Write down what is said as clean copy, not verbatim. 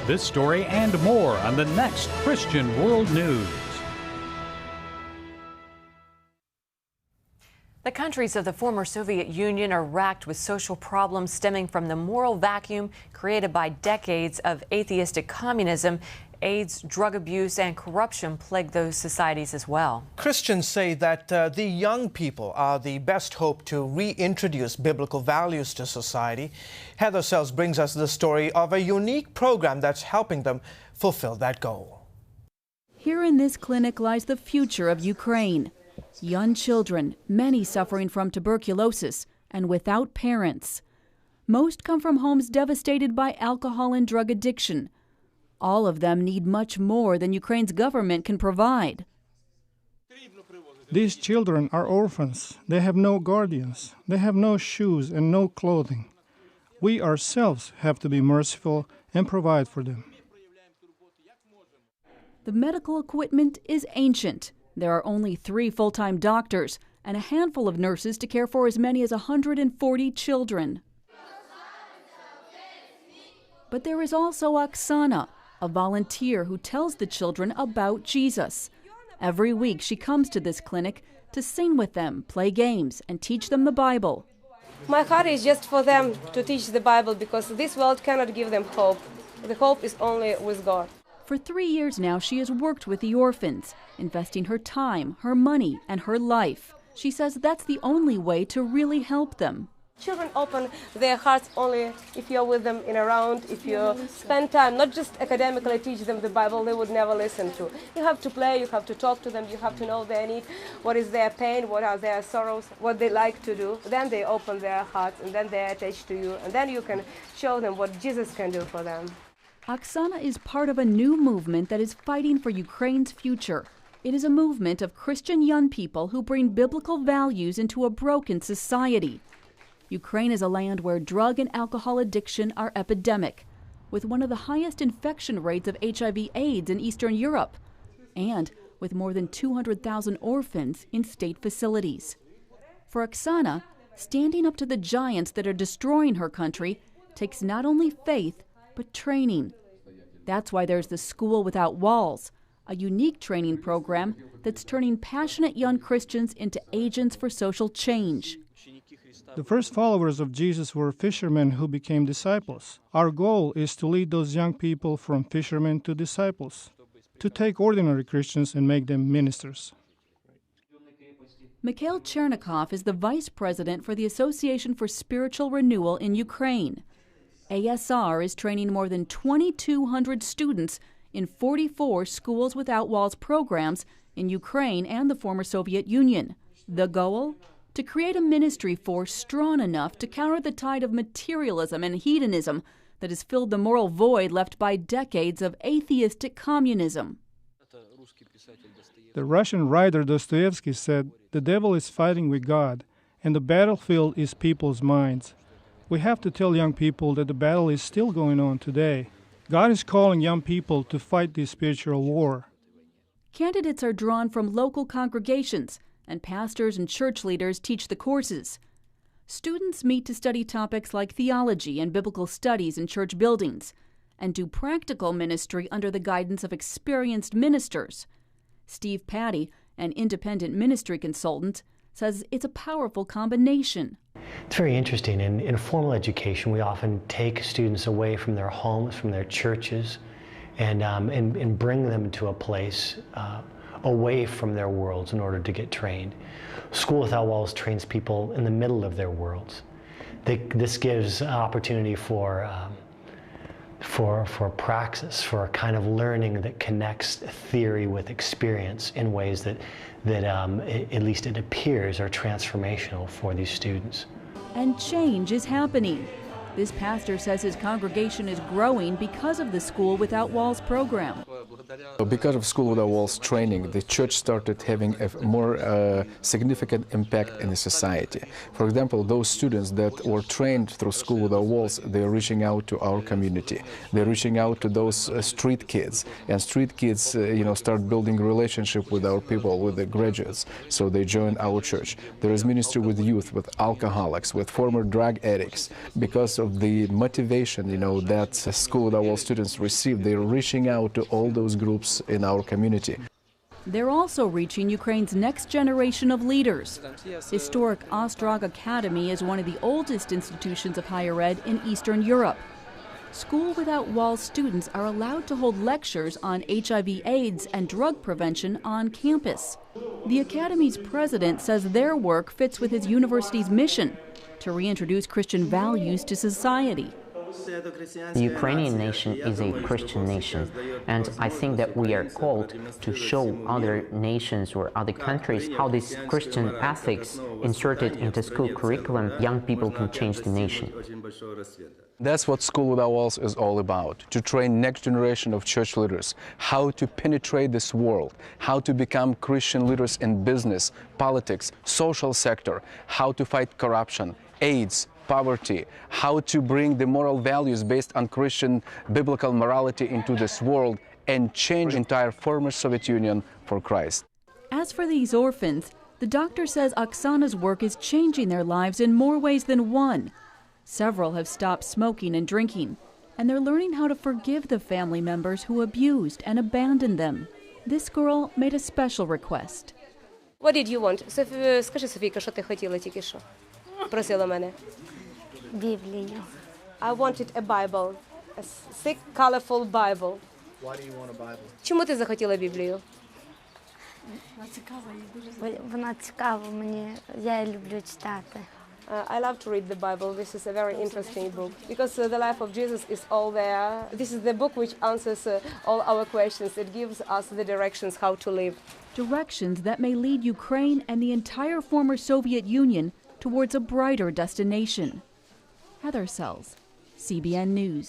This story and more on the next Christian World News. The countries of the former Soviet Union are racked with social problems stemming from the moral vacuum created by decades of atheistic communism. AIDS, drug abuse, and corruption plague those societies as well. Christians say that the young people are the best hope to reintroduce biblical values to society. Heather Sells brings us the story of a unique program that's helping them fulfill that goal. Here in this clinic lies the future of Ukraine. Young children, many suffering from tuberculosis and without parents. Most come from homes devastated by alcohol and drug addiction. All of them need much more than Ukraine's government can provide. These children are orphans. They have no guardians. They have no shoes and no clothing. We ourselves have to be merciful and provide for them. The medical equipment is ancient. There are only 3 full-time doctors and a handful of nurses to care for as many as 140 children. But there is also Oksana, a volunteer who tells the children about Jesus. Every week she comes to this clinic to sing with them, play games, and teach them the Bible. My heart is just for them to teach the Bible because this world cannot give them hope. The hope is only with God. For 3 years now, she has worked with the orphans, investing her time, her money, and her life. She says that's the only way to really help them. Children open their hearts only if you're with them in a round, if you spend time, not just academically teach them the Bible they would never listen to. You have to play, you have to talk to them, you have to know their need, what is their pain, what are their sorrows, what they like to do. Then they open their hearts and then they're attached to you and then you can show them what Jesus can do for them. Oksana is part of a new movement that is fighting for Ukraine's future. It is a movement of Christian young people who bring biblical values into a broken society. Ukraine is a land where drug and alcohol addiction are epidemic, with one of the highest infection rates of HIV/AIDS in Eastern Europe, and with more than 200,000 orphans in state facilities. For Oksana, standing up to the giants that are destroying her country takes not only faith, but training. That's why there's the School Without Walls, a unique training program that's turning passionate young Christians into agents for social change. The first followers of Jesus were fishermen who became disciples. Our goal is to lead those young people from fishermen to disciples, to take ordinary Christians and make them ministers. Mikhail Chernikov is the vice president for the Association for Spiritual Renewal in Ukraine. ASR is training more than 2,200 students in 44 Schools Without Walls programs in Ukraine and the former Soviet Union. The goal? To create a ministry force strong enough to counter the tide of materialism and hedonism that has filled the moral void left by decades of atheistic communism. The Russian writer Dostoevsky said, "The devil is fighting with God, and the battlefield is people's minds." We have to tell young people that the battle is still going on today. God is calling young people to fight this spiritual war. Candidates are drawn from local congregations, and pastors and church leaders teach the courses. Students meet to study topics like theology and biblical studies in church buildings, and do practical ministry under the guidance of experienced ministers. Steve Patty, an independent ministry consultant, says it's a powerful combination. It's very interesting. In formal education, we often take students away from their homes, from their churches, and bring them to a place away from their worlds in order to get trained. School Without Walls trains people in the middle of their worlds. This gives an opportunity for praxis, for a kind of learning that connects theory with experience in ways that at least it appears are transformational for these students. And change is happening. This pastor says his congregation is growing because of the School Without Walls program. Because of School Without Walls training, the church started having a more significant impact in the society. For example, those students that were trained through School Without Walls, they're reaching out to our community. They're reaching out to those street kids, and street kids, start building relationship with our people, with the graduates. So they join our church. There is ministry with youth, with alcoholics, with former drug addicts. Because of the motivation, that School Without Walls students receive, they're reaching out to all those groups in our community. They're also reaching Ukraine's next generation of leaders. Historic Ostrog Academy is one of the oldest institutions of higher ed in Eastern Europe. School Without Walls students are allowed to hold lectures on HIV/AIDS and drug prevention on campus. The Academy's president says their work fits with his university's mission to reintroduce Christian values to society. The Ukrainian nation is a Christian nation, and I think that we are called to show other nations or other countries how this Christian ethics inserted into school curriculum, young people can change the nation. That's what School Without Walls is all about, to train next generation of church leaders, how to penetrate this world, how to become Christian leaders in business, politics, social sector, how to fight corruption, AIDS, poverty, how to bring the moral values based on Christian biblical morality into this world and change entire former Soviet Union for Christ. As for these orphans, the doctor says Oksana's work is changing their lives in more ways than one. Several have stopped smoking and drinking, and they're learning how to forgive the family members who abused and abandoned them. This girl made a special request. What did you want? Скажи, Софійка, що ти хотіла тільки що? Просила мене. Біблію. I wanted a Bible, a thick, colorful Bible. Why do you want a Bible? Чому ти захотіла Біблію? Вона цікава мені, я її люблю читати. I love to read the Bible. This is a very interesting book because the life of Jesus is all there. This is the book which answers all our questions. It gives us the directions how to live. Directions that may lead Ukraine and the entire former Soviet Union towards a brighter destination. Heather Sells, CBN News.